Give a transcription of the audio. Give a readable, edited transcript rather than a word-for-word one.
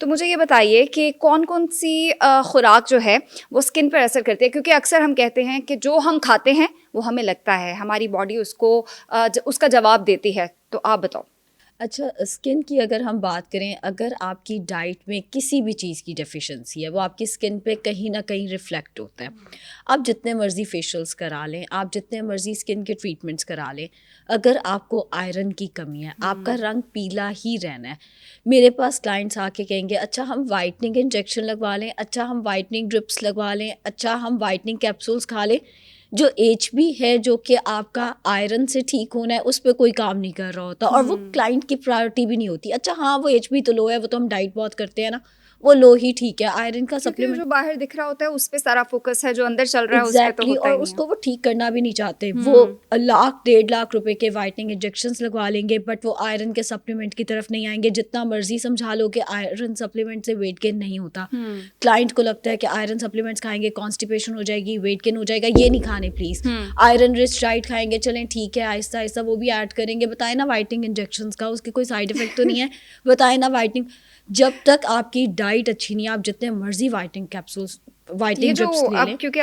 تو مجھے یہ بتائیے کہ کون کون سی خوراک جو ہے وہ اسکن پر اثر کرتی ہے، کیونکہ اکثر ہم کہتے ہیں کہ جو ہم کھاتے ہیں وہ ہمیں لگتا ہے، ہماری باڈی اس کا جواب دیتی ہے، تو آپ بتاؤ. اچھا، اسکن کی اگر ہم بات کریں، اگر آپ کی ڈائٹ میں کسی بھی چیز کی ڈیفیشنسی ہے وہ آپ کی اسکن پہ کہیں نہ کہیں ریفلیکٹ ہوتا ہے. آپ جتنے مرضی فیشیلس کرا لیں، آپ جتنے مرضی اسکن کے ٹریٹمنٹس کرا لیں، اگر آپ کو آئرن کی کمی ہے آپ کا رنگ پیلا ہی رہنا ہے. میرے پاس کلائنٹس آ کے کہیں گے اچھا ہم وائٹننگ انجیکشن لگوا لیں، اچھا ہم وائٹننگ ڈرپس لگوا لیں، اچھا ہم وائٹننگ کیپسولس کھا لیں، جو ایچ بی ہے جو کہ آپ کا آئرن سے ٹھیک ہونا ہے اس پہ کوئی کام نہیں کر رہا ہوتا، اور وہ کلائنٹ کی پرائورٹی بھی نہیں ہوتی. اچھا ہاں وہ ایچ بی تو لو ہے، وہ تو ہم ڈائٹ بہت کرتے ہیں نا، وہ لو ہی ٹھیک ہے، آئرن کا کیونکہ سپلیمنٹ جو باہر دکھ رہا ہوتا ہے اس پہ سارا فوکس ہے، جو اندر چل رہا ہے اس پہ تو ایگزیکٹلی، ہوتا اور ہی اس نہیں کو وہ ٹھیک کرنا بھی نہیں چاہتے. ہے. وہ 1,00,000 1,50,000 روپے کے وائٹنگ انجیکشنس لگوا لیں گے بٹ وہ آئرن کے سپلیمنٹ کی طرف نہیں آئیں گے. جتنا مرضی سمجھا لو کہ آئرن سپلیمنٹ سے ویٹ گین نہیں ہوتا، کلائنٹ کو لگتا ہے کہ آئرن سپلیمنٹس کھائیں گے کانسٹیپیشن ہو جائے گی، ویٹ گین ہو جائے گا، یہ نہیں کھانے پلیز. آئرن رچ ڈائٹ کھائیں گے، چلیں ٹھیک ہے آہستہ آہستہ وہ بھی ایڈ کریں گے. بتائیں نا وائٹنگ انجیکشنس کا اس کے کوئی سائڈ افیکٹ تو نہیں ہے؟ بتائیں نا وائٹنگ، جب تک آپ کی ڈائٹ اچھی نہیں ہے آپ جتنے مرضی وائٹنگ کیپسولس یہ وائٹنگ جو ڈرپس لے اب لیں. کیونکہ